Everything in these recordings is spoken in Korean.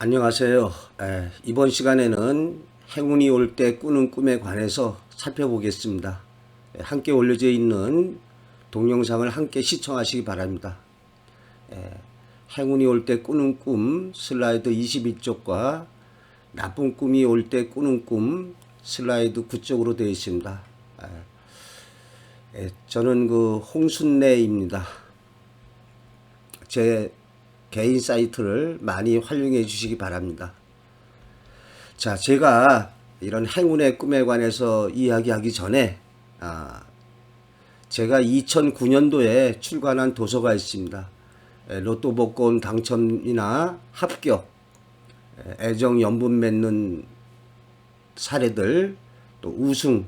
안녕하세요. 이번 시간에는 행운이 올 때 꾸는 꿈에 관해서 살펴보겠습니다. 함께 올려져 있는 동영상을 함께 시청하시기 바랍니다. 행운이 올 때 꾸는 꿈 슬라이드 22쪽과 나쁜 꿈이 올 때 꾸는 꿈 슬라이드 9쪽으로 되어 있습니다. 저는 홍순래입니다. 제 개인 사이트를 많이 활용해 주시기 바랍니다. 자, 제가 이런 행운의 꿈에 관해서 이야기하기 전에 제가 2009년도에 출간한 도서가 있습니다. 로또 복권 당첨이나 합격, 애정 연분 맺는 사례들, 또 우승,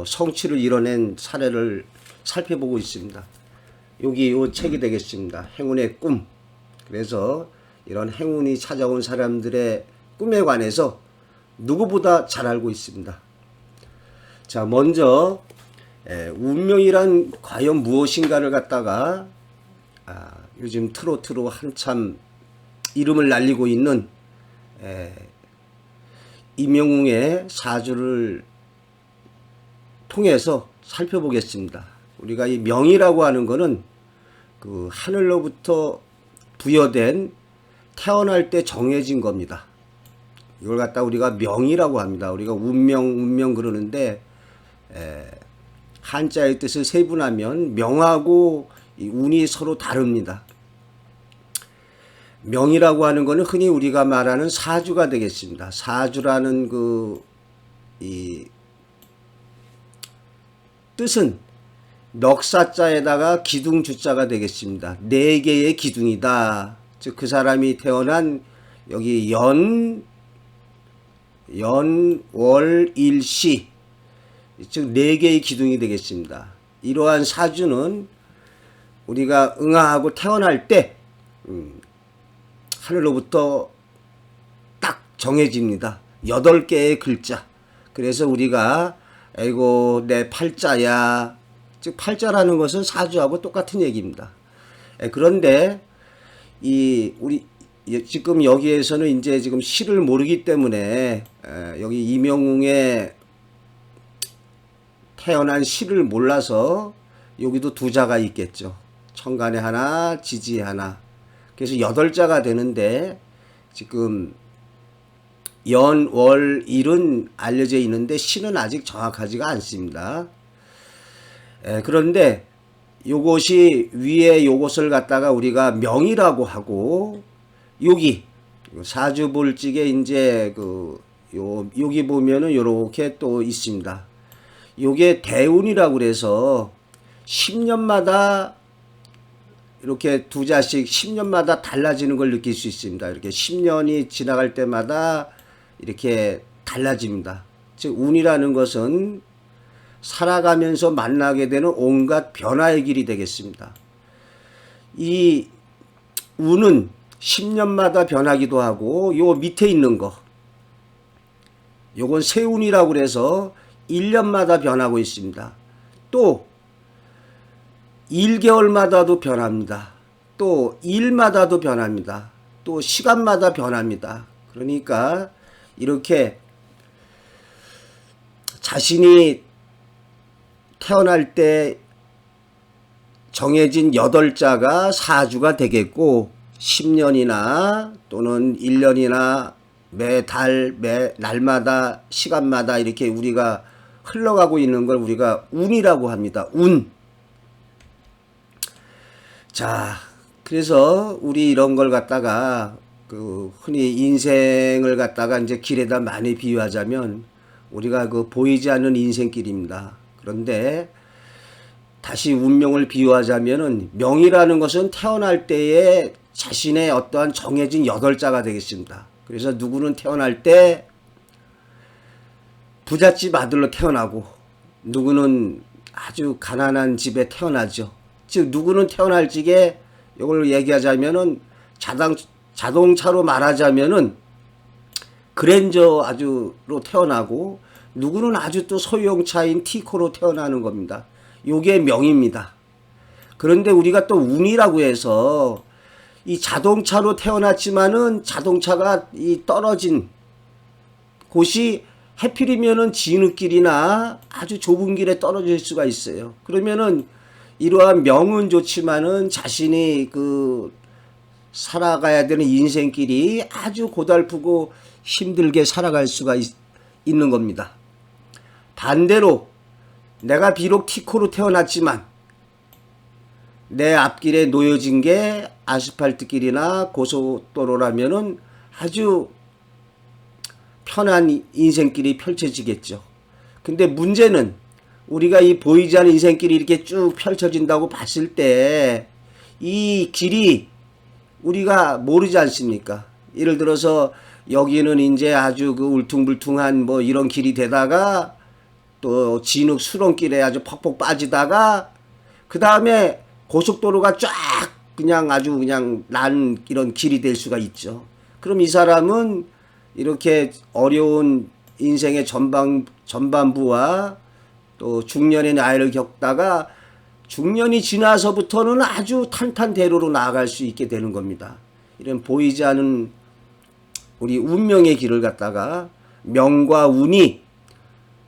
성취를 이뤄낸 사례를 살펴보고 있습니다. 여기 이 책이 되겠습니다. 행운의 꿈. 그래서 이런 행운이 찾아온 사람들의 꿈에 관해서 누구보다 잘 알고 있습니다. 자, 먼저 운명이란 과연 무엇인가를 갖다가 요즘 트로트로 한참 이름을 날리고 있는 임영웅의 사주를 통해서 살펴보겠습니다. 우리가 이 명이라고 하는 거는 그 하늘로부터 부여된 태어날 때 정해진 겁니다. 이걸 갖다 우리가 명이라고 합니다. 우리가 운명 그러는데 한자의 뜻을 세분하면 명하고 운이 서로 다릅니다. 명이라고 하는 것은 흔히 우리가 말하는 사주가 되겠습니다. 사주라는 이 뜻은 넉사자에다가 기둥주자가 되겠습니다. 4개의 기둥이다. 즉 그 사람이 태어난 여기 연, 월, 일, 시, 즉 4개의 기둥이 되겠습니다. 이러한 사주는 우리가 응아하고 태어날 때 하늘로부터 딱 정해집니다. 8개의 글자. 그래서 우리가 아이고 내 팔자야, 즉 팔자라는 것은 사주하고 똑같은 얘기입니다. 그런데 우리 지금 여기에서는 이제 지금 시를 모르기 때문에 여기 임영웅의 태어난 시를 몰라서 여기도 2자가 있겠죠. 천간에 하나, 지지에 하나. 그래서 8자가 되는데 지금 연, 월, 일은 알려져 있는데 시는 아직 정확하지가 않습니다. 그런데 요것이 위에 요것을 갖다가 우리가 명이라고 하고, 여기 사주볼직에 이제 여기 보면은 요렇게 또 있습니다. 요게 대운이라고 그래서 10년마다 이렇게 2자씩 10년마다 달라지는 걸 느낄 수 있습니다. 이렇게 10년이 지나갈 때마다 이렇게 달라집니다. 즉 운이라는 것은 살아가면서 만나게 되는 온갖 변화의 길이 되겠습니다. 이 운은 10년마다 변하기도 하고, 요 밑에 있는 거, 요건 세운이라고 그래서 1년마다 변하고 있습니다. 또 1개월마다도 변합니다. 또 일마다도 변합니다. 또 시간마다 변합니다. 그러니까 이렇게 자신이 태어날 때 정해진 8자가 사주가 되겠고, 10년이나 또는 1년이나 매달, 날마다, 시간마다 이렇게 우리가 흘러가고 있는 걸 우리가 운이라고 합니다. 운. 자, 그래서 우리 이런 걸 갖다가 흔히 인생을 갖다가 이제 길에다 많이 비유하자면 우리가 보이지 않는 인생길입니다. 그런데 다시 운명을 비유하자면은 명이라는 것은 태어날 때에 자신의 어떠한 정해진 8자가 되겠습니다. 그래서 누구는 태어날 때 부잣집 아들로 태어나고, 누구는 아주 가난한 집에 태어나죠. 즉 누구는 태어날 적에 이걸 얘기하자면은 자동차로 말하자면은 그랜저 아주로 태어나고, 누구는 아주 또 소형차인 티코로 태어나는 겁니다. 요게 명입니다. 그런데 우리가 또 운이라고 해서 이 자동차로 태어났지만은 자동차가 이 떨어진 곳이 해필이면은 진흙길이나 아주 좁은 길에 떨어질 수가 있어요. 그러면은 이러한 명은 좋지만은 자신이 그 살아가야 되는 인생길이 아주 고달프고 힘들게 살아갈 수가 있는 겁니다. 반대로 내가 비록 티코로 태어났지만 내 앞길에 놓여진 게 아스팔트 길이나 고속도로라면은 아주 편한 인생길이 펼쳐지겠죠. 근데 문제는 우리가 이 보이지 않는 인생길이 이렇게 쭉 펼쳐진다고 봤을 때 이 길이 우리가 모르지 않습니까? 예를 들어서 여기는 이제 아주 그 울퉁불퉁한 뭐 이런 길이 되다가 또 진흙 수렁길에 아주 퍽퍽 빠지다가 그 다음에 고속도로가 쫙 그냥 아주 그냥 난 이런 길이 될 수가 있죠. 그럼 이 사람은 이렇게 어려운 인생의 전반부와 또 중년의 나이를 겪다가 중년이 지나서부터는 아주 탄탄대로로 나아갈 수 있게 되는 겁니다. 이런 보이지 않은 우리 운명의 길을 갖다가 명과 운이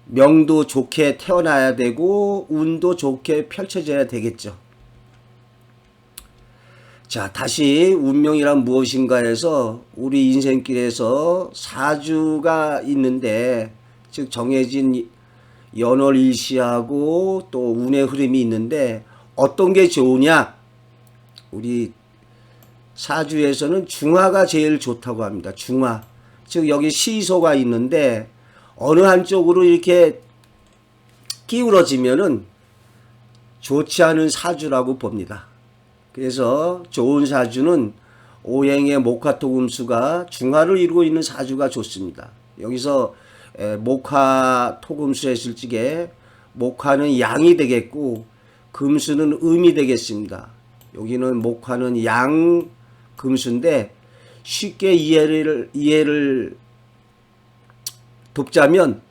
명도 좋게 태어나야 되고 운도 좋게 펼쳐져야 되겠죠. 자, 다시 운명이란 무엇인가 해서 우리 인생길에서 사주가 있는데, 즉 정해진 연월일시하고 또 운의 흐름이 있는데 어떤 게 좋으냐? 우리 사주에서는 중화가 제일 좋다고 합니다. 중화. 즉 여기 시소가 있는데 어느 한쪽으로 이렇게 기울어지면은 좋지 않은 사주라고 봅니다. 그래서 좋은 사주는 오행의 목화토금수가 중화를 이루고 있는 사주가 좋습니다. 여기서 목화 토금수 했을 적에 목화는 양이 되겠고 금수는 음이 되겠습니다. 여기는 목화는 양 금수인데 쉽게 이해를 돕자면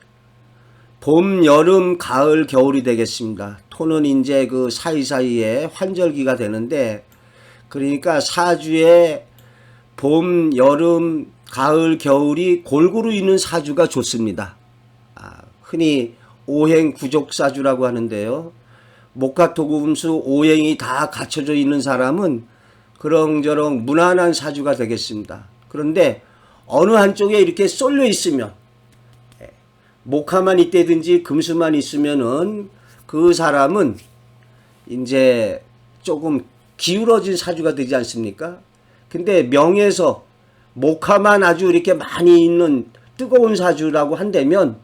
봄, 여름, 가을, 겨울이 되겠습니다. 토는 이제 그 사이사이에 환절기가 되는데, 그러니까 사주에 봄, 여름, 가을, 겨울이 골고루 있는 사주가 좋습니다. 흔히 오행 구족사주라고 하는데요. 목화토금수 오행이 다 갖춰져 있는 사람은 그렁저렁 무난한 사주가 되겠습니다. 그런데 어느 한쪽에 이렇게 쏠려 있으면, 목화만 있다든지 금수만 있으면은 그 사람은 이제 조금 기울어진 사주가 되지 않습니까? 근데 명에서 목화만 아주 이렇게 많이 있는 뜨거운 사주라고 한다면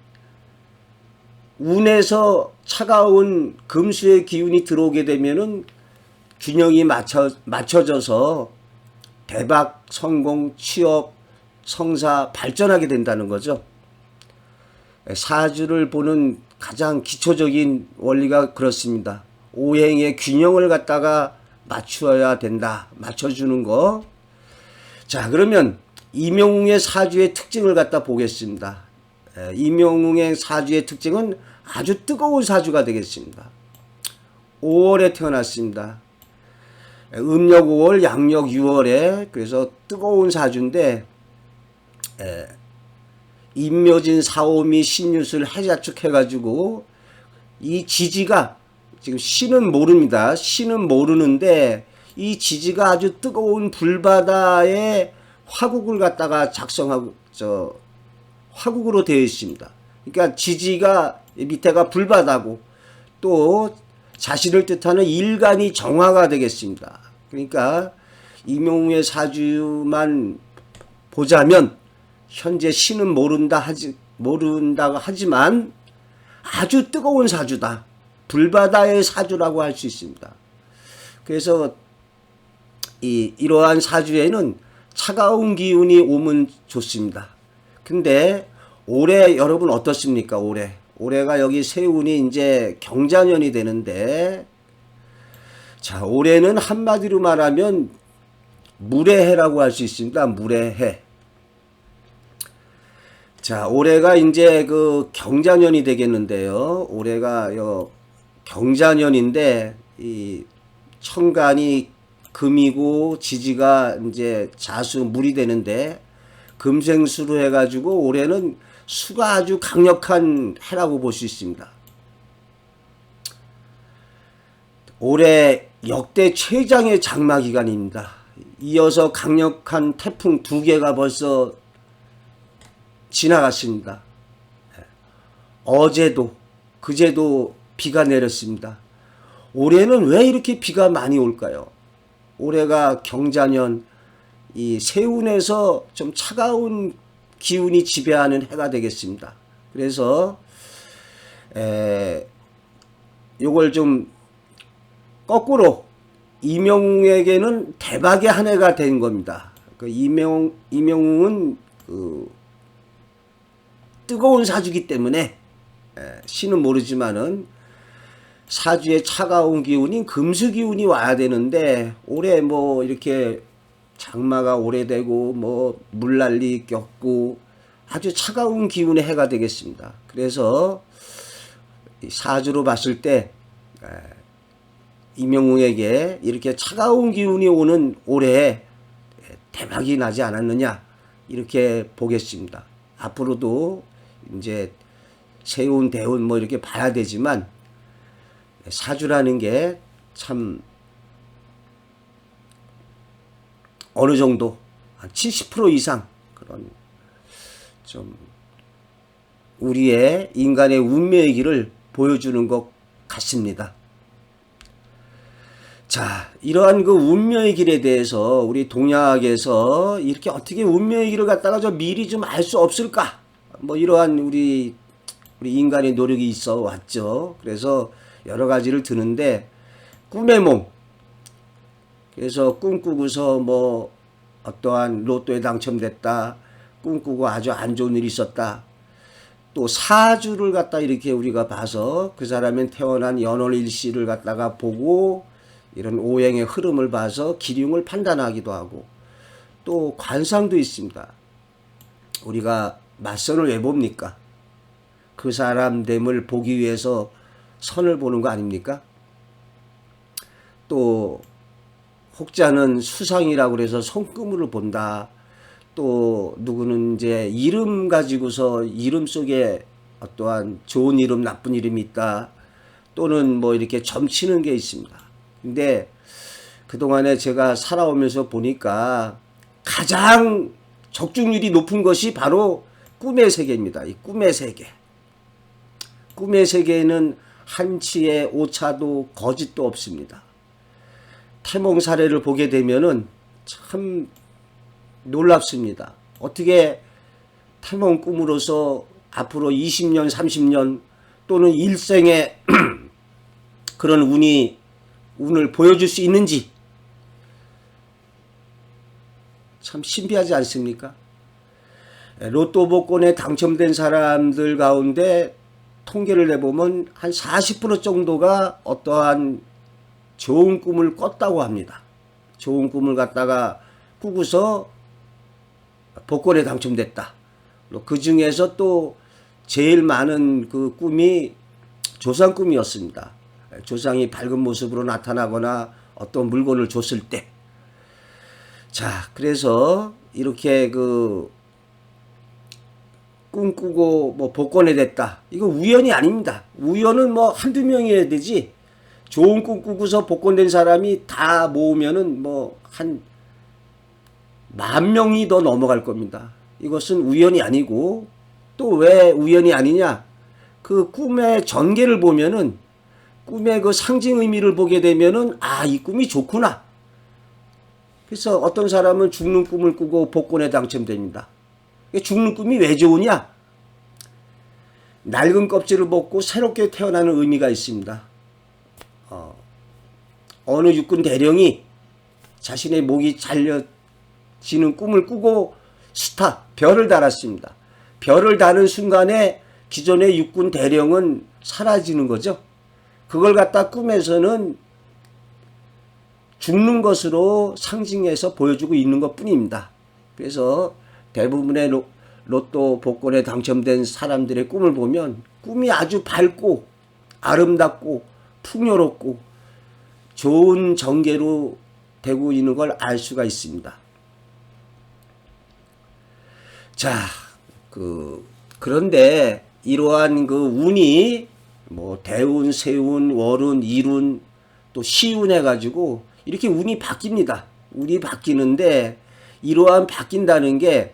운에서 차가운 금수의 기운이 들어오게 되면은 균형이 맞춰져서 대박, 성공, 취업, 성사, 발전하게 된다는 거죠. 사주를 보는 가장 기초적인 원리가 그렇습니다. 오행의 균형을 갖다가 맞추어야 된다. 맞춰주는 거. 자, 그러면 임영웅의 사주의 특징을 갖다 보겠습니다. 임영웅의 사주의 특징은 아주 뜨거운 사주가 되겠습니다. 5월에 태어났습니다. 음력 5월, 양력 6월에, 그래서 뜨거운 사주인데, 임묘진, 사오미, 신유술, 해자축 해가지고 이 지지가 지금 신은 모릅니다. 신은 모르는데 이 지지가 아주 뜨거운 불바다에 화국을 갖다가 작성하고 화국으로 되어 있습니다. 그러니까 지지가 밑에가 불바다고 또 자신을 뜻하는 일간이 정화가 되겠습니다. 그러니까 임영웅의 사주만 보자면 현재 신은 모른다고 하지만 아주 뜨거운 사주다. 불바다의 사주라고 할 수 있습니다. 그래서 이러한 사주에는 차가운 기운이 오면 좋습니다. 근데 올해 여러분 어떻습니까? 올해가 여기 세운이 이제 경자년이 되는데, 자, 올해는 한마디로 말하면 물의 해라고 할 수 있습니다. 물의 해. 자, 올해가 이제 그 경자년이 되겠는데요. 올해가 경자년인데 이 천간이 금이고 지지가 이제 자수 물이 되는데 금생수로 해가지고 올해는 수가 아주 강력한 해라고 볼 수 있습니다. 올해 역대 최장의 장마 기간입니다. 이어서 강력한 태풍 2개가 벌써 지나갔습니다. 어제도 그제도 비가 내렸습니다. 올해는 왜 이렇게 비가 많이 올까요? 올해가 경자년 이 세운에서 좀 차가운 기운이 지배하는 해가 되겠습니다. 그래서 요걸 좀 거꾸로 이명웅에게는 대박의 한 해가 된 겁니다. 그 이명웅은 그 뜨거운 사주기 때문에 신은 모르지만은 사주의 차가운 기운인 금수 기운이 와야 되는데 올해 뭐 이렇게 장마가 오래되고 뭐 물난리 꼈고 아주 차가운 기운의 해가 되겠습니다. 그래서 사주로 봤을 때 이명웅에게 이렇게 차가운 기운이 오는 올해 대박이 나지 않았느냐 이렇게 보겠습니다. 앞으로도 이제 세운 대운 뭐 이렇게 봐야 되지만 사주라는 게 참 어느 정도 한 70% 이상 그런 좀 우리의 인간의 운명의 길을 보여주는 것 같습니다. 자, 이러한 그 운명의 길에 대해서 우리 동양학에서 이렇게 어떻게 운명의 길을 갖다가 저 미리 좀 알 수 없을까? 뭐 이러한 우리 인간의 노력이 있어 왔죠. 그래서 여러 가지를 드는데 꿈의 몸. 그래서 꿈꾸고서 뭐 어떠한 로또에 당첨됐다. 꿈꾸고 아주 안 좋은 일이 있었다. 또 사주를 갖다 이렇게 우리가 봐서 그 사람의 태어난 연월일시를 갖다가 보고 이런 오행의 흐름을 봐서 기륭을 판단하기도 하고 또 관상도 있습니다. 우리가 맞선을 왜 봅니까? 그 사람 됨을 보기 위해서 선을 보는 거 아닙니까? 또 혹자는 수상이라고 그래서 손금을 본다. 또 누구는 이제 이름 가지고서 이름 속에 어떠한 좋은 이름 나쁜 이름이 있다. 또는 뭐 이렇게 점치는 게 있습니다. 근데 그동안에 제가 살아오면서 보니까 가장 적중률이 높은 것이 바로 꿈의 세계입니다. 이 꿈의 세계. 꿈의 세계에는 한치의 오차도 거짓도 없습니다. 태몽 사례를 보게 되면은 참 놀랍습니다. 어떻게 태몽 꿈으로서 앞으로 20년, 30년 또는 일생에 그런 운을 보여줄 수 있는지 참 신비하지 않습니까? 로또 복권에 당첨된 사람들 가운데 통계를 내보면 한 40% 정도가 어떠한 좋은 꿈을 꿨다고 합니다. 좋은 꿈을 갖다가 꾸고서 복권에 당첨됐다. 그 중에서 또 제일 많은 그 꿈이 조상 꿈이었습니다. 조상이 밝은 모습으로 나타나거나 어떤 물건을 줬을 때. 자, 그래서 이렇게 그 꿈꾸고 뭐 복권에 됐다. 이거 우연이 아닙니다. 우연은 뭐 한두 명이어야 되지. 좋은 꿈 꾸고서 복권된 사람이 다 모으면은 뭐 한 10,000명이 더 넘어갈 겁니다. 이것은 우연이 아니고 또 왜 우연이 아니냐? 그 꿈의 전개를 보면은 꿈의 그 상징 의미를 보게 되면은 이 꿈이 좋구나. 그래서 어떤 사람은 죽는 꿈을 꾸고 복권에 당첨됩니다. 죽는 꿈이 왜 좋으냐? 낡은 껍질을 벗고 새롭게 태어나는 의미가 있습니다. 어느 육군 대령이 자신의 목이 잘려지는 꿈을 꾸고 별을 달았습니다. 별을 다는 순간에 기존의 육군 대령은 사라지는 거죠. 그걸 갖다 꿈에서는 죽는 것으로 상징해서 보여주고 있는 것 뿐입니다. 그래서 대부분의 로또 복권에 당첨된 사람들의 꿈을 보면 꿈이 아주 밝고 아름답고 풍요롭고 좋은 전개로 되고 있는 걸 알 수가 있습니다. 자, 그런데 이러한 그 운이 뭐 대운, 세운, 월운, 일운, 또 시운 해가지고 이렇게 운이 바뀝니다. 운이 바뀌는데 이러한 바뀐다는 게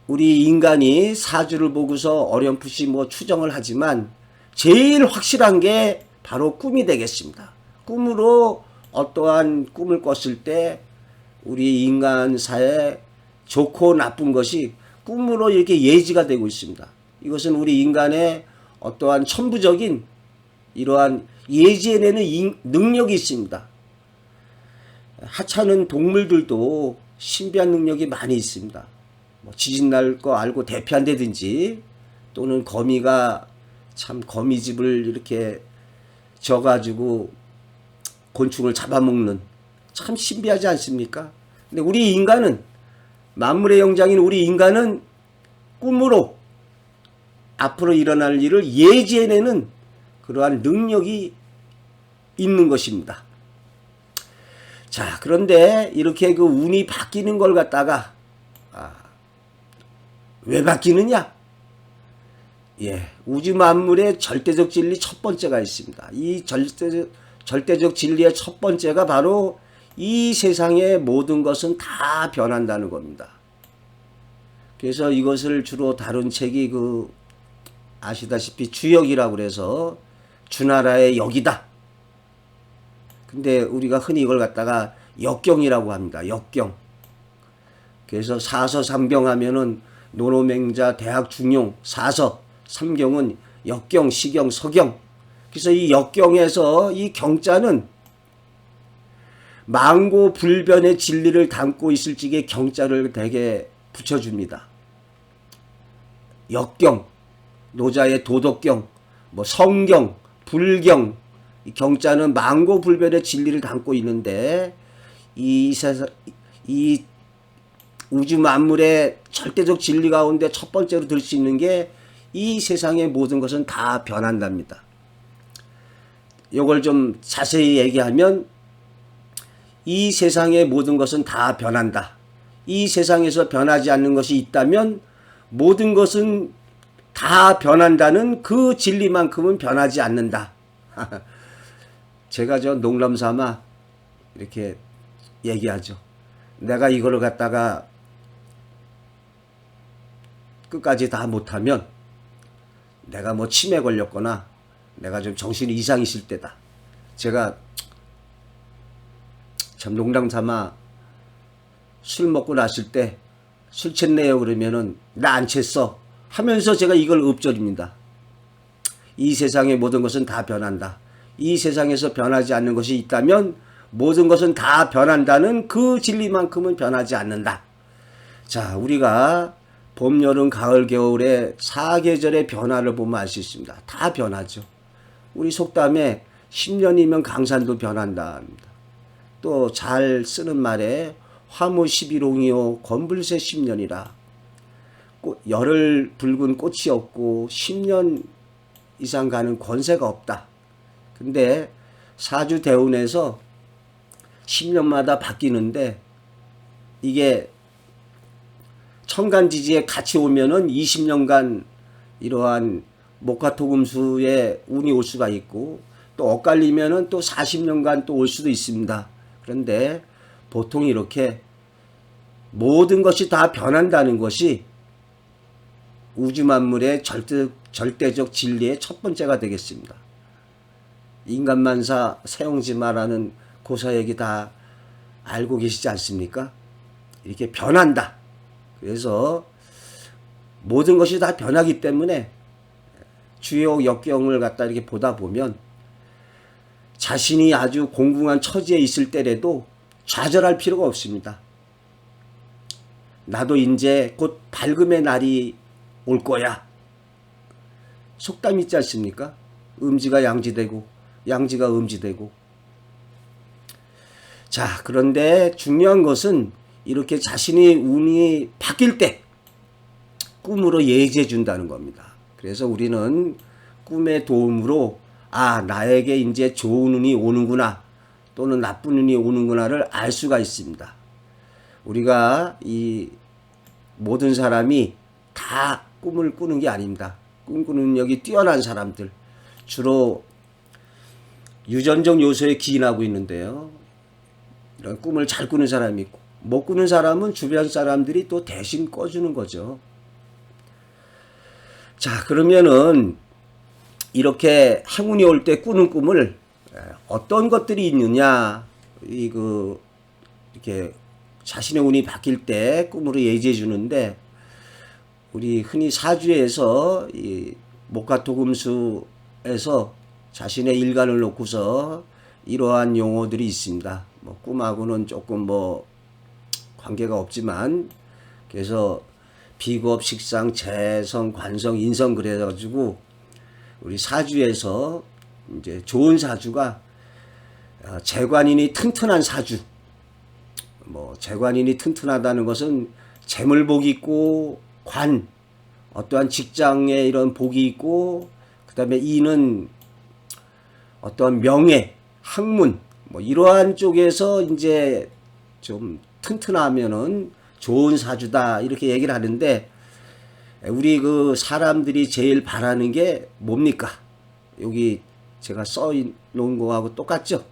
우리 인간이 사주를 보고서 어렴풋이 뭐 추정을 하지만 제일 확실한 게 바로 꿈이 되겠습니다. 꿈으로 어떠한 꿈을 꿨을 때 우리 인간사에 좋고 나쁜 것이 꿈으로 이렇게 예지가 되고 있습니다. 이것은 우리 인간의 어떠한 천부적인 이러한 예지해내는 능력이 있습니다. 하찮은 동물들도 신비한 능력이 많이 있습니다. 뭐 지진 날 거 알고 대피한다든지 또는 거미가 참 거미집을 이렇게 져가지고 곤충을 잡아먹는 참 신비하지 않습니까? 근데 우리 인간은 만물의 영장인 우리 인간은 꿈으로 앞으로 일어날 일을 예지해내는 그러한 능력이 있는 것입니다. 자, 그런데 이렇게 그 운이 바뀌는 걸 갖다가 왜 바뀌느냐? 예, 우주 만물의 절대적 진리 첫 번째가 있습니다. 이 절대적 진리의 첫 번째가 바로 이 세상의 모든 것은 다 변한다는 겁니다. 그래서 이것을 주로 다룬 책이 아시다시피 주역이라고 그래서 주나라의 역이다. 근데 우리가 흔히 이걸 갖다가 역경이라고 합니다. 역경. 그래서 사서 삼경 하면은 노노맹자 대학 중용 사서 삼경은 역경 시경 서경. 그래서 이 역경에서 이 경자는 망고 불변의 진리를 담고 있을 적에 경자를 대개 붙여줍니다. 역경, 노자의 도덕경, 뭐 성경, 불경, 이 경자는 망고 불변의 진리를 담고 있는데 이 우주 만물의 절대적 진리 가운데 첫 번째로 들 수 있는 게 이 세상의 모든 것은 다 변한답니다. 이걸 좀 자세히 얘기하면 이 세상의 모든 것은 다 변한다. 이 세상에서 변하지 않는 것이 있다면 모든 것은 다 변한다는 그 진리만큼은 변하지 않는다. 제가 농담 삼아 이렇게 얘기하죠. 내가 이걸 갖다가 끝까지 다 못하면 내가 뭐 치매 걸렸거나 내가 좀 정신이 이상 있을 때다. 제가 참 농담 삼아 술 먹고 났을 때 술 챘네요 그러면은 나 안 챘어 하면서 제가 이걸 읊조립니다. 이 세상의 모든 것은 다 변한다. 이 세상에서 변하지 않는 것이 있다면 모든 것은 다 변한다는 그 진리만큼은 변하지 않는다. 자, 우리가 봄, 여름, 가을, 겨울의 4계절의 변화를 보면 알 수 있습니다. 다 변하죠. 우리 속담에 10년이면 강산도 변한다. 또 잘 쓰는 말에 화무 11홍이요 건불새 10년이라. 열흘 붉은 꽃이 없고 10년 이상 가는 권세가 없다. 근데 사주 대운에서 10년마다 바뀌는데 이게 천간지지에 같이 오면은 20년간 이러한 목화토금수에 운이 올 수가 있고 또 엇갈리면은 또 40년간 또 올 수도 있습니다. 그런데 보통 이렇게 모든 것이 다 변한다는 것이 우주 만물의 절대적 진리의 첫 번째가 되겠습니다. 인간만사 세용지마라는 고사 얘기 다 알고 계시지 않습니까? 이렇게 변한다. 그래서 모든 것이 다 변하기 때문에 주요 역경을 갖다 이렇게 보다 보면 자신이 아주 공공한 처지에 있을 때라도 좌절할 필요가 없습니다. 나도 이제 곧 밝음의 날이 올 거야. 속담 있지 않습니까? 음지가 양지되고 양지가 음지되고. 자, 그런데 중요한 것은 이렇게 자신이 운이 바뀔 때 꿈으로 예지해 준다는 겁니다. 그래서 우리는 꿈의 도움으로 나에게 이제 좋은 운이 오는구나. 또는 나쁜 운이 오는구나를 알 수가 있습니다. 우리가 이 모든 사람이 다 꿈을 꾸는 게 아닙니다. 꿈꾸는 능력이 뛰어난 사람들, 주로 유전적 요소에 기인하고 있는데요. 이런 꿈을 잘 꾸는 사람이 있고, 못 꾸는 사람은 주변 사람들이 또 대신 꿔주는 거죠. 자, 그러면은 이렇게 행운이 올 때 꾸는 꿈을 어떤 것들이 있느냐, 이렇게 자신의 운이 바뀔 때 꿈으로 예지해 주는데, 우리 흔히 사주에서 이 목화토금수에서 자신의 일간을 놓고서 이러한 용어들이 있습니다. 뭐 꿈하고는 조금 관계가 없지만, 그래서 비겁, 식상, 재성, 관성, 인성 그래가지고 우리 사주에서 이제 좋은 사주가 재관인이 튼튼한 사주. 재관인이 튼튼하다는 것은 재물복이 있고 어떠한 직장에 이런 복이 있고, 그 다음에 인은 어떠한 명예, 학문, 이러한 쪽에서 이제 좀 튼튼하면은 좋은 사주다, 이렇게 얘기를 하는데, 우리 사람들이 제일 바라는 게 뭡니까? 여기 제가 써 놓은 거하고 똑같죠?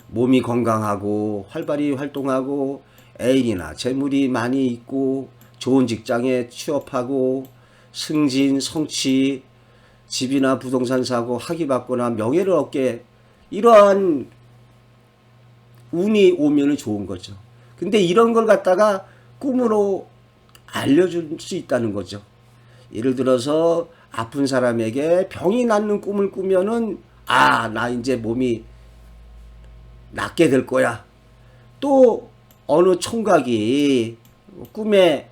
몸이 건강하고 활발히 활동하고 애인이나 재물이 많이 있고 좋은 직장에 취업하고 승진, 성취, 집이나 부동산 사고, 학위 받거나 명예를 얻게, 이러한 운이 오면 좋은 거죠. 근데 이런 걸 갖다가 꿈으로 알려줄 수 있다는 거죠. 예를 들어서 아픈 사람에게 병이 낫는 꿈을 꾸면은, 나 이제 몸이 낫게 될 거야. 또 어느 총각이 꿈에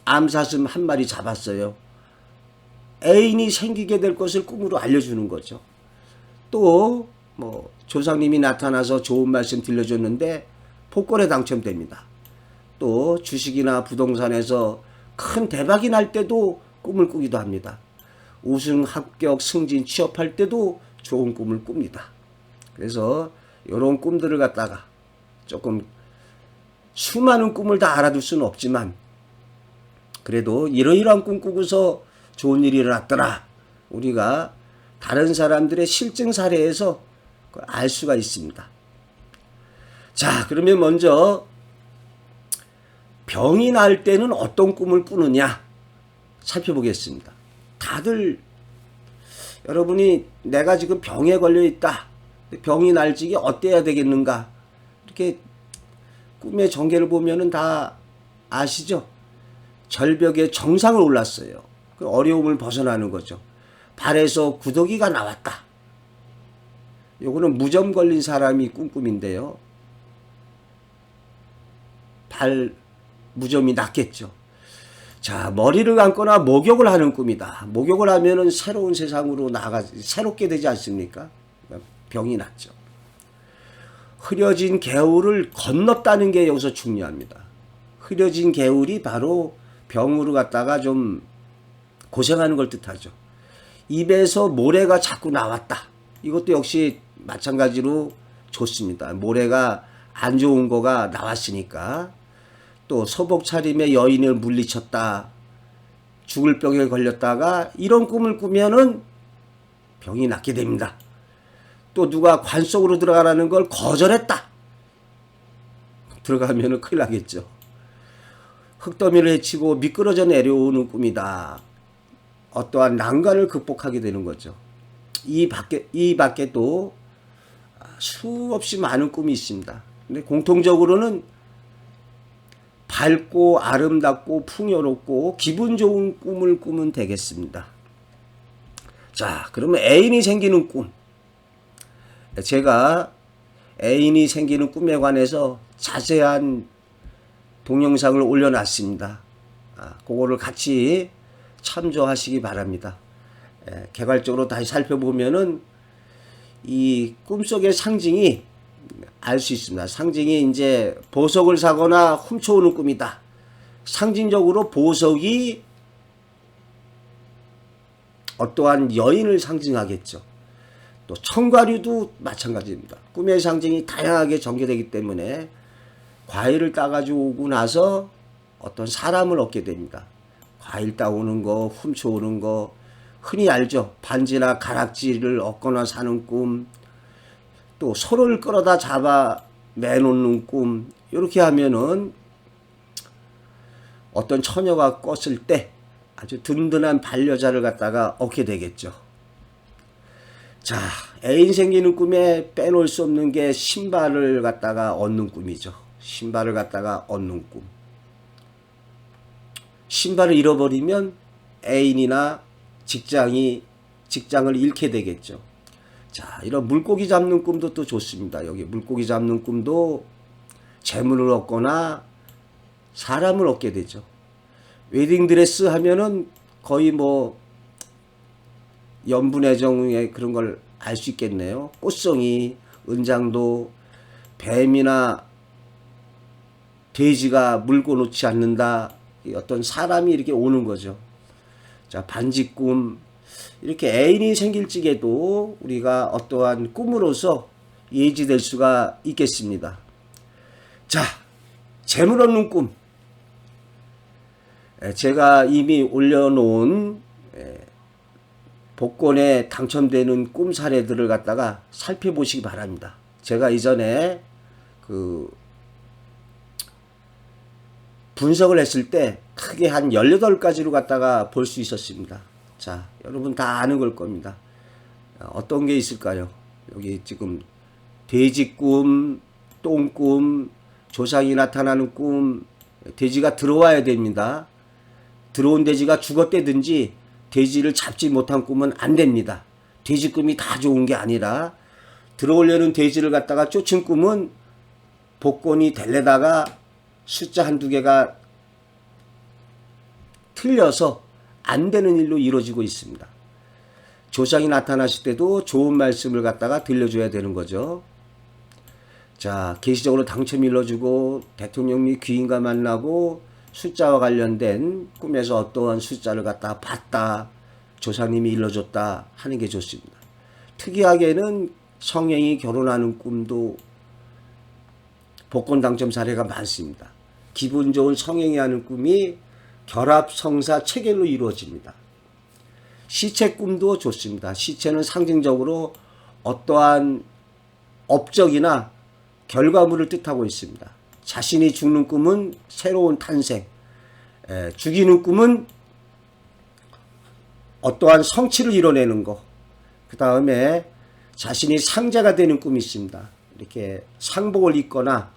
암사슴 한 마리 잡았어요. 애인이 생기게 될 것을 꿈으로 알려주는 거죠. 또 조상님이 나타나서 좋은 말씀 들려줬는데 복권에 당첨됩니다. 또 주식이나 부동산에서 큰 대박이 날 때도 꿈을 꾸기도 합니다. 우승, 합격, 승진, 취업할 때도 좋은 꿈을 꿉니다. 그래서 이런 꿈들을 갖다가 조금 수많은 꿈을 다 알아둘 수는 없지만, 그래도 이러이러한 꿈 꾸고서 좋은 일이 일어났더라, 우리가 다른 사람들의 실증 사례에서 알 수가 있습니다. 자, 그러면 먼저 병이 날 때는 어떤 꿈을 꾸느냐 살펴보겠습니다. 다들 여러분이 내가 지금 병에 걸려 있다, 병이 날 적이 어때야 되겠는가, 이렇게 꿈의 전개를 보면은 다 아시죠? 절벽에 정상을 올랐어요. 그 어려움을 벗어나는 거죠. 발에서 구더기가 나왔다. 요거는 무좀 걸린 사람이 꾼 꿈인데요. 발 무좀이 났겠죠. 자, 머리를 감거나 목욕을 하는 꿈이다. 목욕을 하면은 새로운 세상으로 새롭게 되지 않습니까? 병이 났죠. 흐려진 개울을 건넜다는 게 여기서 중요합니다. 흐려진 개울이 바로 병으로 갔다가 좀 고생하는 걸 뜻하죠. 입에서 모래가 자꾸 나왔다. 이것도 역시 마찬가지로 좋습니다. 모래가 안 좋은 거가 나왔으니까. 또 소복 차림의 여인을 물리쳤다. 죽을 병에 걸렸다가 이런 꿈을 꾸면은 병이 낫게 됩니다. 또 누가 관 속으로 들어가라는 걸 거절했다. 들어가면은 큰일 나겠죠. 흙더미를 헤치고 미끄러져 내려오는 꿈이다. 어떠한 난관을 극복하게 되는 거죠. 이 밖에도 수없이 많은 꿈이 있습니다. 근데 공통적으로는 밝고 아름답고 풍요롭고 기분 좋은 꿈을 꾸면 되겠습니다. 자, 그러면 애인이 생기는 꿈. 제가 애인이 생기는 꿈에 관해서 자세한 동영상을 올려놨습니다. 그거를 같이 참조하시기 바랍니다. 개괄적으로 다시 살펴보면은 이 꿈속의 상징이 알 수 있습니다. 상징이 이제 보석을 사거나 훔쳐오는 꿈이다. 상징적으로 보석이 어떠한 여인을 상징하겠죠. 또 청과류도 마찬가지입니다. 꿈의 상징이 다양하게 전개되기 때문에 과일을 따가지고 오고 나서 어떤 사람을 얻게 됩니다. 과일 따오는 거, 훔쳐오는 거 흔히 알죠. 반지나 가락지를 얻거나 사는 꿈, 또 소를 끌어다 잡아 매놓는 꿈, 이렇게 하면은 어떤 처녀가 껐을 때 아주 든든한 반려자를 갖다가 얻게 되겠죠. 자, 애인 생기는 꿈에 빼놓을 수 없는 게 신발을 갖다가 얻는 꿈이죠. 신발을 갖다가 얻는 꿈. 신발을 잃어버리면 애인이나 직장을 잃게 되겠죠. 자, 이런 물고기 잡는 꿈도 또 좋습니다. 여기 물고기 잡는 꿈도 재물을 얻거나 사람을 얻게 되죠. 웨딩드레스 하면은 거의 뭐 연분애정의 그런 걸 알 수 있겠네요. 꽃송이, 은장도, 뱀이나 돼지가 물고 놓지 않는다. 어떤 사람이 이렇게 오는 거죠. 자, 반지꿈. 이렇게 애인이 생길 적에도 우리가 어떠한 꿈으로서 예지될 수가 있겠습니다. 자, 재물 얻는 꿈. 제가 이미 올려놓은 복권에 당첨되는 꿈 사례들을 갖다가 살펴보시기 바랍니다. 제가 이전에 그 분석을 했을 때 크게 한 18가지로 갖다가 볼 수 있었습니다. 자, 여러분 다 아는 걸 겁니다. 어떤 게 있을까요? 여기 지금 돼지 꿈, 똥 꿈, 조상이 나타나는 꿈, 돼지가 들어와야 됩니다. 들어온 돼지가 죽었다든지 돼지를 잡지 못한 꿈은 안 됩니다. 돼지 꿈이 다 좋은 게 아니라 들어오려는 돼지를 갖다가 쫓은 꿈은 복권이 될래다가 숫자 한두 개가 틀려서 안 되는 일로 이루어지고 있습니다. 조상이 나타났을 때도 좋은 말씀을 갖다가 들려줘야 되는 거죠. 자, 계시적으로 당첨이 일러주고 대통령이 귀인과 만나고 숫자와 관련된 꿈에서 어떠한 숫자를 갖다 봤다, 조상님이 일러줬다 하는 게 좋습니다. 특이하게는 성행이 결혼하는 꿈도 복권 당첨 사례가 많습니다. 기분 좋은 성행이 하는 꿈이 결합성사 체결로 이루어집니다. 시체 꿈도 좋습니다. 시체는 상징적으로 어떠한 업적이나 결과물을 뜻하고 있습니다. 자신이 죽는 꿈은 새로운 탄생, 죽이는 꿈은 어떠한 성취를 이뤄내는 것, 그 다음에 자신이 상자가 되는 꿈이 있습니다. 이렇게 상복을 입거나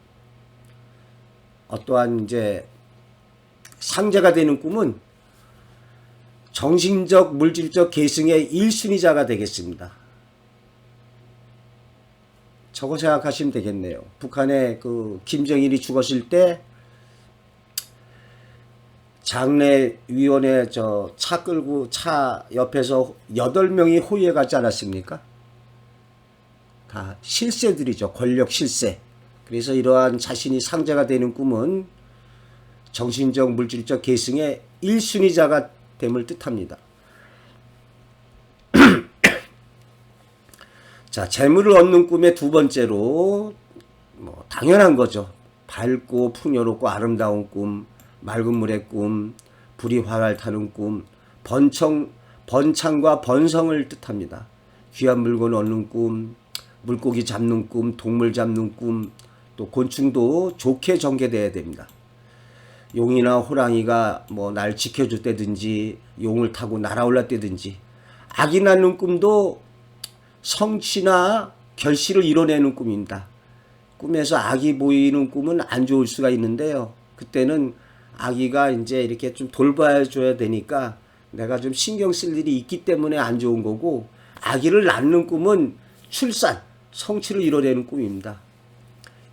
어떠한 이제 상자가 되는 꿈은 정신적, 물질적 계승의 1순위자가 되겠습니다. 저거 생각하시면 되겠네요. 북한의 그 김정일이 죽었을 때 장례위원회 저 차 끌고 차 옆에서 8명이 호위해 가지 않았습니까? 다 실세들이죠. 권력 실세. 그래서 이러한 자신이 상자가 되는 꿈은 정신적, 물질적 계승의 1순위자가 됨을 뜻합니다. 자, 재물을 얻는 꿈의 두 번째로 뭐 당연한 거죠. 밝고 풍요롭고 아름다운 꿈, 맑은 물의 꿈, 불이 활활 타는 꿈, 번창과 번성을 뜻합니다. 귀한 물건 얻는 꿈, 물고기 잡는 꿈, 동물 잡는 꿈, 또 곤충도 좋게 전개돼야 됩니다. 용이나 호랑이가 뭐 날 지켜줬다든지 용을 타고 날아올랐다든지, 악이 낳는 꿈도 성취나 결실을 이뤄내는 꿈입니다. 꿈에서 악이 보이는 꿈은 안 좋을 수가 있는데요. 그때는 아기가 이제 이렇게 좀 돌봐줘야 되니까 내가 좀 신경 쓸 일이 있기 때문에 안 좋은 거고, 아기를 낳는 꿈은 출산, 성취를 이뤄내는 꿈입니다.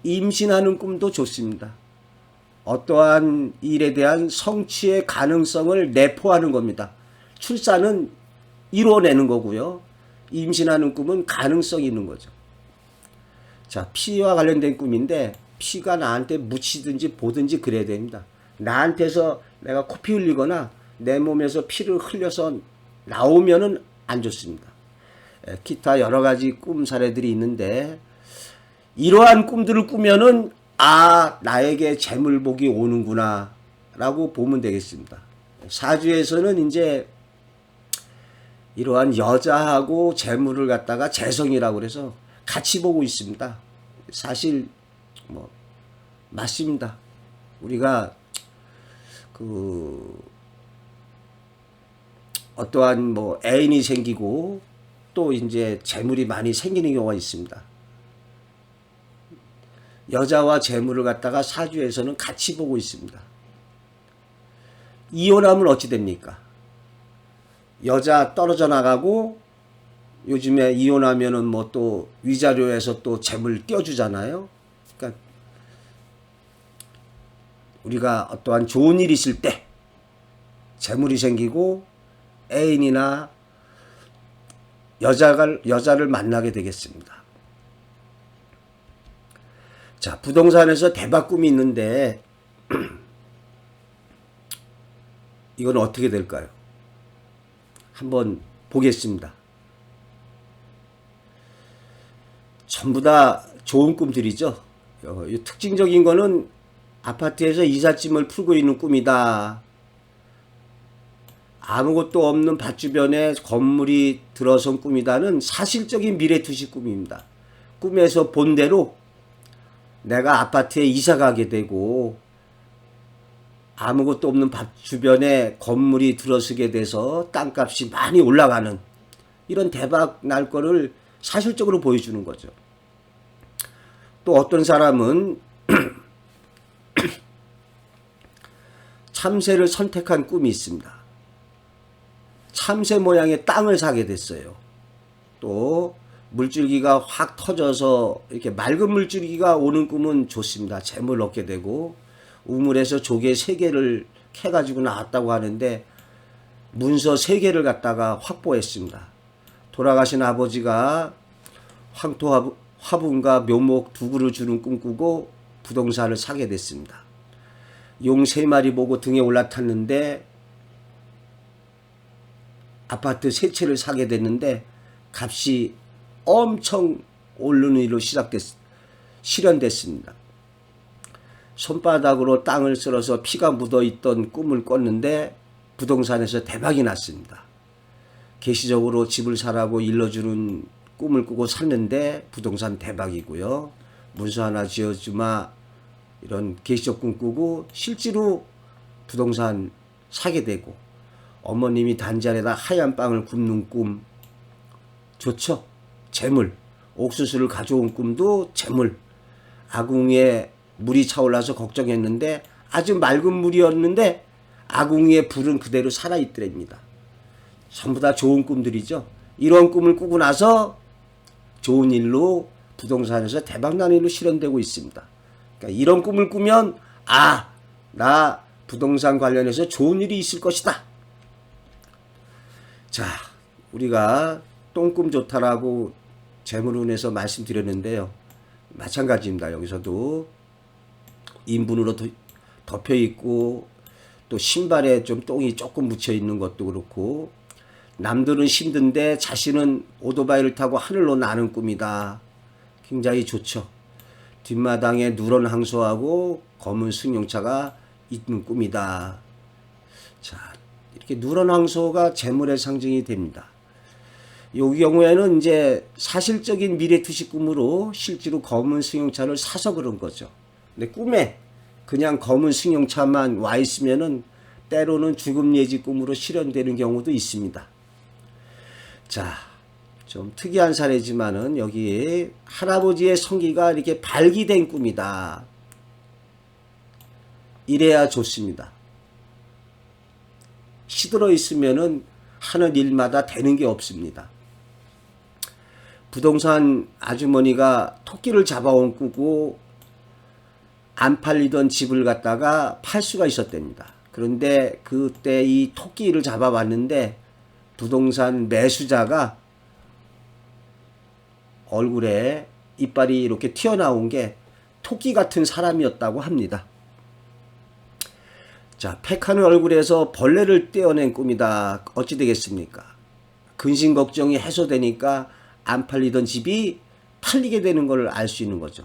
임신하는 꿈도 좋습니다. 어떠한 일에 대한 성취의 가능성을 내포하는 겁니다. 출산은 이뤄내는 거고요. 임신하는 꿈은 가능성이 있는 거죠. 자, 피와 관련된 꿈인데 피가 나한테 묻히든지 보든지 그래야 됩니다. 나한테서 내가 코피 흘리거나 내 몸에서 피를 흘려서 나오면은 안 좋습니다. 기타 여러 가지 꿈 사례들이 있는데, 이러한 꿈들을 꾸면은 아, 나에게 재물복이 오는구나 라고 보면 되겠습니다. 사주에서는 이제 이러한 여자하고 재물을 갖다가 재성이라고 그래서 같이 보고 있습니다. 사실 뭐 맞습니다. 우리가 그 어떠한 뭐 애인이 생기고 또 이제 재물이 많이 생기는 경우가 있습니다. 여자와 재물을 갖다가 사주에서는 같이 보고 있습니다. 이혼하면 어찌 됩니까? 여자 떨어져 나가고 요즘에 이혼하면은 뭐 또 위자료에서 또 재물 떼어주잖아요. 그러니까 우리가 어떠한 좋은 일이 있을 때 재물이 생기고 애인이나 여자를 만나게 되겠습니다. 자, 부동산에서 대박 꿈이 있는데 이건 어떻게 될까요? 한번 보겠습니다. 전부 다 좋은 꿈들이죠. 특징적인 거는 아파트에서 이삿짐을 풀고 있는 꿈이다. 아무것도 없는 밭 주변에 건물이 들어선 꿈이다는 사실적인 미래 투시 꿈입니다. 꿈에서 본 대로 내가 아파트에 이사 가게 되고 아무것도 없는 밭 주변에 건물이 들어서게 돼서 땅값이 많이 올라가는 이런 대박 날 거를 사실적으로 보여주는 거죠. 또 어떤 사람은 참새를 선택한 꿈이 있습니다. 참새 모양의 땅을 사게 됐어요. 또 물줄기가 확 터져서 이렇게 맑은 물줄기가 오는 꿈은 좋습니다. 재물 얻게 되고 우물에서 조개 3개를 캐가지고 나왔다고 하는데 문서 3개를 갖다가 확보했습니다. 돌아가신 아버지가 황토 화분과 묘목 2그루 주는 꿈 꾸고 부동산을 사게 됐습니다. 용 3마리 보고 등에 올라탔는데 아파트 3채를 사게 됐는데 값이 엄청 오르는 일로 실현됐습니다. 손바닥으로 땅을 쓸어서 피가 묻어있던 꿈을 꿨는데 부동산에서 대박이 났습니다. 계시적으로 집을 사라고 일러주는 꿈을 꾸고 샀는데 부동산 대박이고요. 문서 하나 지어주마 이런 계시적 꿈 꾸고 실제로 부동산 사게 되고 어머님이 단자에다 하얀 빵을 굽는 꿈 좋죠. 재물, 옥수수를 가져온 꿈도 재물. 아궁이에 물이 차올라서 걱정했는데 아주 맑은 물이었는데 아궁이에 불은 그대로 살아있더랍니다. 전부 다 좋은 꿈들이죠. 이런 꿈을 꾸고 나서 좋은 일로 부동산에서 대박난 일로 실현되고 있습니다. 그러니까 이런 꿈을 꾸면 아, 나 부동산 관련해서 좋은 일이 있을 것이다. 자, 우리가 똥꿈 좋다라고 재물운에서 말씀드렸는데요. 마찬가지입니다. 여기서도 인분으로 덮여 있고 또 신발에 좀 똥이 조금 묻혀 있는 것도 그렇고 남들은 힘든데 자신은 오토바이를 타고 하늘로 나는 꿈이다. 굉장히 좋죠. 뒷마당에 누런 항소하고 검은 승용차가 있는 꿈이다. 자, 이렇게 누런 항소가 재물의 상징이 됩니다. 이 경우에는 이제 사실적인 미래 투시 꿈으로 실제로 검은 승용차를 사서 그런 거죠. 근데 꿈에 그냥 검은 승용차만 와 있으면은 때로는 죽음 예지 꿈으로 실현되는 경우도 있습니다. 자, 좀 특이한 사례지만은 여기 할아버지의 성기가 이렇게 발기된 꿈이다. 이래야 좋습니다. 시들어 있으면은 하는 일마다 되는 게 없습니다. 부동산 아주머니가 토끼를 잡아온 꾸고 안 팔리던 집을 갖다가 팔 수가 있었답니다. 그런데 그때 이 토끼를 잡아봤는데 부동산 매수자가 얼굴에 이빨이 이렇게 튀어나온 게 토끼 같은 사람이었다고 합니다. 자, 팩하는 얼굴에서 벌레를 떼어낸 꿈이다. 어찌 되겠습니까? 근심 걱정이 해소되니까 안 팔리던 집이 팔리게 되는 걸 알 수 있는 거죠.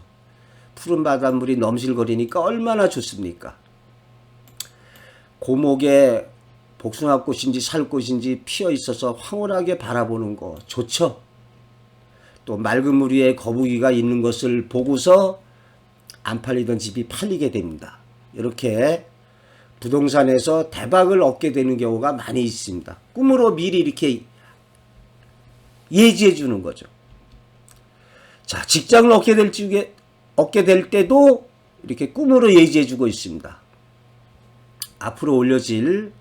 푸른 바닷물이 넘실거리니까 얼마나 좋습니까? 고목에 복숭아꽃인지 살꽃인지 피어 있어서 황홀하게 바라보는 거 좋죠. 또 맑은 물 위에 거북이가 있는 것을 보고서 안 팔리던 집이 팔리게 됩니다. 이렇게 부동산에서 대박을 얻게 되는 경우가 많이 있습니다. 꿈으로 미리 이렇게 예지해 주는 거죠. 자, 직장을 얻게 될 때도 이렇게 꿈으로 예지해 주고 있습니다. 앞으로 올려질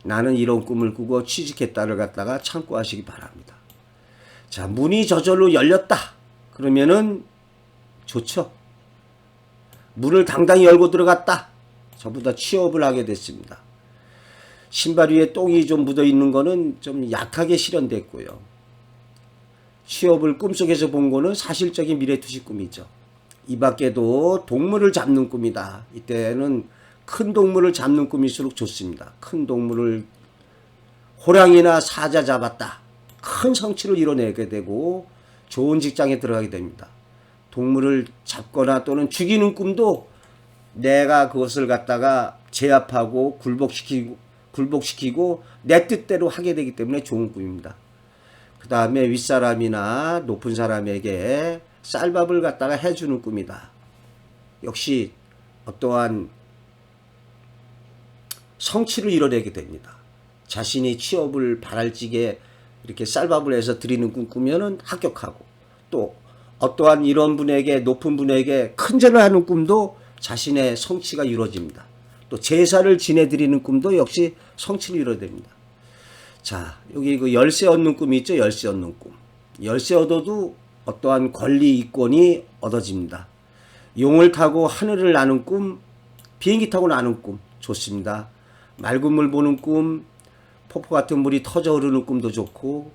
나는 이런 꿈을 꾸고 취직했다를 갖다가 참고하시기 바랍니다. 자, 문이 저절로 열렸다. 그러면은 좋죠. 문을 당당히 열고 들어갔다. 전부 다 취업을 하게 됐습니다. 신발 위에 똥이 좀 묻어 있는 거는 좀 약하게 실현됐고요. 취업을 꿈속에서 본 거는 사실적인 미래투시 꿈이죠. 이 밖에도 동물을 잡는 꿈이다. 이때는 큰 동물을 잡는 꿈일수록 좋습니다. 큰 동물을 호랑이나 사자 잡았다. 큰 성취를 이뤄내게 되고 좋은 직장에 들어가게 됩니다. 동물을 잡거나 또는 죽이는 꿈도 내가 그것을 갖다가 제압하고 굴복시키고 내 뜻대로 하게 되기 때문에 좋은 꿈입니다. 그 다음에 윗사람이나 높은 사람에게 쌀밥을 갖다가 해주는 꿈이다. 역시 어떠한 성취를 이뤄내게 됩니다. 자신이 취업을 바랄 적에 이렇게 쌀밥을 해서 드리는 꿈 꾸면은 합격하고, 또 어떠한 이런 분에게, 높은 분에게 큰 절을 하는 꿈도 자신의 성취가 이루어집니다. 또 제사를 지내드리는 꿈도 역시 성취를 이뤄냅니다. 자, 여기 그 열쇠 얻는 꿈이 있죠. 열쇠 얻는 꿈. 열쇠 얻어도 어떠한 권리 이권이 얻어집니다. 용을 타고 하늘을 나는 꿈, 비행기 타고 나는 꿈 좋습니다. 맑은 물 보는 꿈, 폭포 같은 물이 터져 흐르는 꿈도 좋고,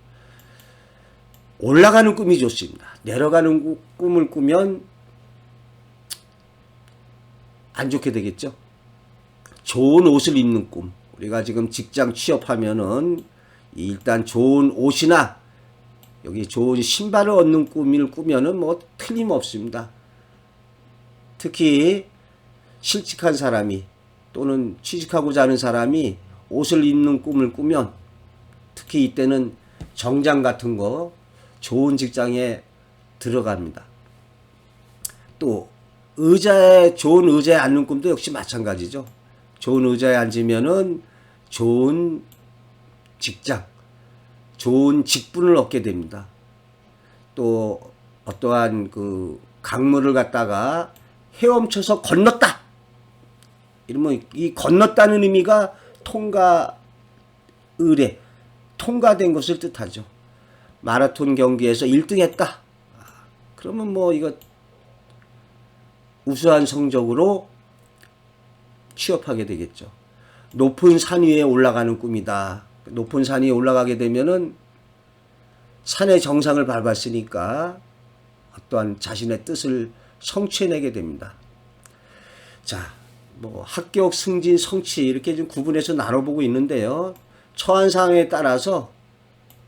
올라가는 꿈이 좋습니다. 내려가는 꿈을 꾸면 안 좋게 되겠죠. 좋은 옷을 입는 꿈. 우리가 지금 직장 취업하면은 일단 좋은 옷이나 여기 좋은 신발을 얻는 꿈을 꾸면은 뭐 틀림없습니다. 특히 실직한 사람이 또는 취직하고자 하는 사람이 옷을 입는 꿈을 꾸면 특히 이때는 정장 같은 거 좋은 직장에 들어갑니다. 또 좋은 의자에 앉는 꿈도 역시 마찬가지죠. 좋은 의자에 앉으면은 좋은 직장, 좋은 직분을 얻게 됩니다. 또 어떠한 그 강물을 갖다가 헤엄쳐서 건넜다. 이러면 이 건넜다는 의미가 통과된 것을 뜻하죠. 마라톤 경기에서 1등 했다. 그러면 뭐 이거 우수한 성적으로 취업하게 되겠죠. 높은 산 위에 올라가는 꿈이다. 높은 산 위에 올라가게 되면은 산의 정상을 밟았으니까 어떠한 자신의 뜻을 성취해내게 됩니다. 자, 뭐 합격, 승진, 성취 이렇게 좀 구분해서 나눠보고 있는데요. 처한 상황에 따라서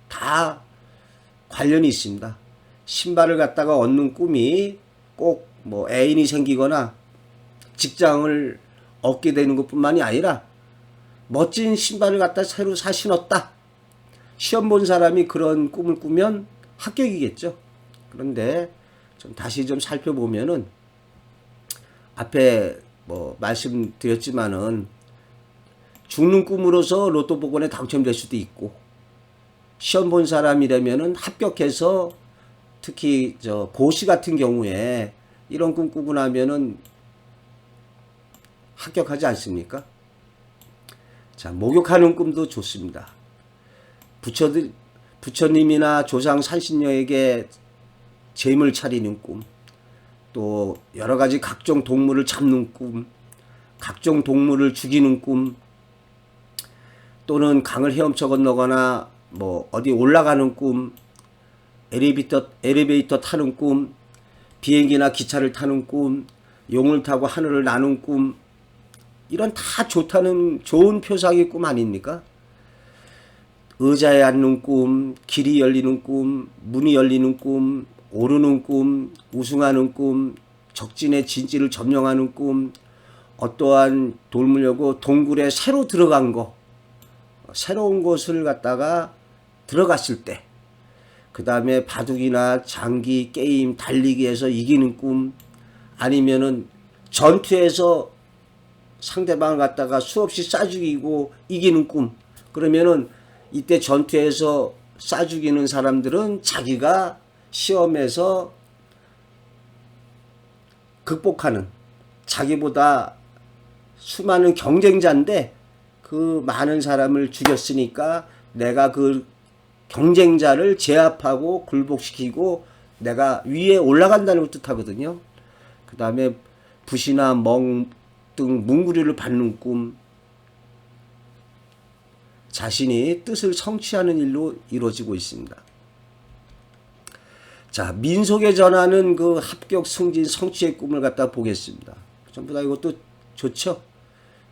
다 관련이 있습니다. 신발을 갖다가 얻는 꿈이 꼭 뭐 애인이 생기거나 직장을 얻게 되는 것뿐만이 아니라 멋진 신발을 갖다 새로 사 신었다. 시험 본 사람이 그런 꿈을 꾸면 합격이겠죠. 그런데 좀 다시 좀 살펴보면은 앞에 뭐 말씀드렸지만은 죽는 꿈으로서 로또 복권에 당첨될 수도 있고, 시험 본 사람이라면은 합격해서 특히 저 고시 같은 경우에 이런 꿈 꾸고 나면은 합격하지 않습니까? 자, 목욕하는 꿈도 좋습니다. 부처님이나 조상 산신녀에게 제물 차리는 꿈, 또 여러 가지 각종 동물을 잡는 꿈, 각종 동물을 죽이는 꿈, 또는 강을 헤엄쳐 건너거나 뭐 어디 올라가는 꿈, 엘리베이터 타는 꿈, 비행기나 기차를 타는 꿈, 용을 타고 하늘을 나는 꿈, 이런 다 좋다는 좋은 표상의 꿈 아닙니까? 의자에 앉는 꿈, 길이 열리는 꿈, 문이 열리는 꿈, 오르는 꿈, 우승하는 꿈, 적진의 진지를 점령하는 꿈, 어떠한 돌무려고 동굴에 새로 들어간 거, 새로운 곳을 갖다가 들어갔을 때, 그 다음에 바둑이나 장기, 게임, 달리기에서 이기는 꿈, 아니면은 전투에서 상대방을 갖다가 수없이 쏴 죽이고 이기는 꿈. 그러면은 이때 전투에서 쏴 죽이는 사람들은 자기가 시험에서 극복하는, 자기보다 수많은 경쟁자인데 그 많은 사람을 죽였으니까 내가 그 경쟁자를 제압하고 굴복시키고 내가 위에 올라간다는 걸 뜻하거든요. 그 다음에 붓이나 멍 등 문구류를 받는 꿈, 자신이 뜻을 성취하는 일로 이루어지고 있습니다. 자, 민속에 전하는 그 합격, 승진, 성취의 꿈을 갖다 보겠습니다. 전부 다 이것도 좋죠.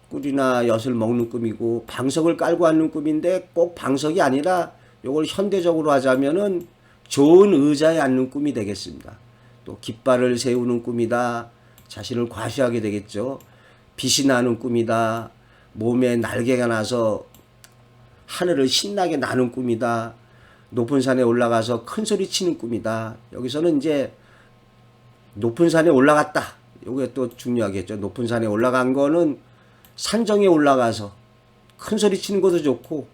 꿀이나 엿을 먹는 꿈이고 방석을 깔고 앉는 꿈인데 꼭 방석이 아니라 이걸 현대적으로 하자면은 좋은 의자에 앉는 꿈이 되겠습니다. 또 깃발을 세우는 꿈이다. 자신을 과시하게 되겠죠. 빛이 나는 꿈이다. 몸에 날개가 나서 하늘을 신나게 나는 꿈이다. 높은 산에 올라가서 큰 소리 치는 꿈이다. 여기서는 이제 높은 산에 올라갔다. 이게 또 중요하겠죠. 높은 산에 올라간 거는 산정에 올라가서 큰 소리 치는 것도 좋고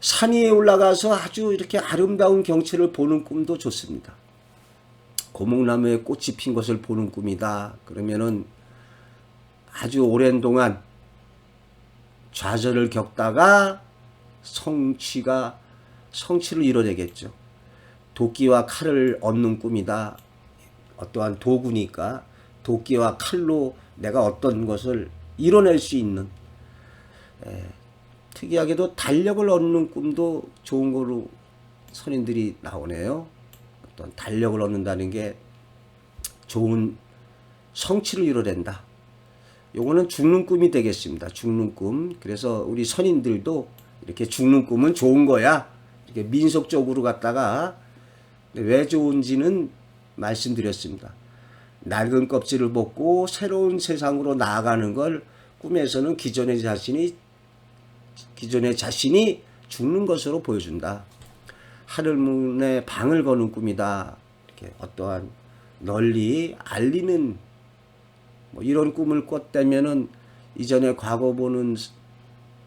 산 위에 올라가서 아주 이렇게 아름다운 경치를 보는 꿈도 좋습니다. 고목나무에 꽃이 핀 것을 보는 꿈이다. 그러면은 아주 오랜 동안 좌절을 겪다가 성취를 이뤄내겠죠. 도끼와 칼을 얻는 꿈이다. 어떠한 도구니까 도끼와 칼로 내가 어떤 것을 이뤄낼 수 있는, 특이하게도 달력을 얻는 꿈도 좋은 거로 선인들이 나오네요. 어떤 달력을 얻는다는 게 좋은 성취를 이뤄낸다. 요거는 죽는 꿈이 되겠습니다. 죽는 꿈. 그래서 우리 선인들도 이렇게 죽는 꿈은 좋은 거야. 이렇게 민속적으로 갖다가 왜 좋은지는 말씀드렸습니다. 낡은 껍질을 벗고 새로운 세상으로 나아가는 걸 꿈에서는 기존의 자신이 죽는 것으로 보여준다. 하늘문에 방을 거는 꿈이다. 이렇게 어떠한 널리 알리는 뭐 이런 꿈을 꿨다면은 이전에 과거 보는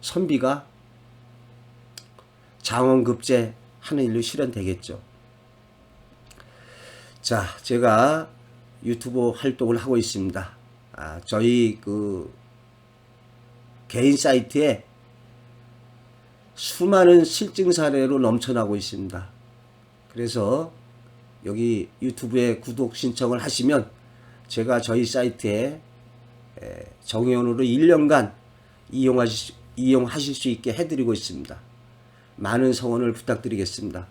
선비가 장원급제 하는 일로 실현되겠죠. 자, 제가 유튜브 활동을 하고 있습니다. 저희 그 개인 사이트에 수많은 실증 사례로 넘쳐나고 있습니다. 그래서 여기 유튜브에 구독 신청을 하시면 제가 저희 사이트에 정회원으로 1년간 이용하실 수 있게 해드리고 있습니다. 많은 성원을 부탁드리겠습니다.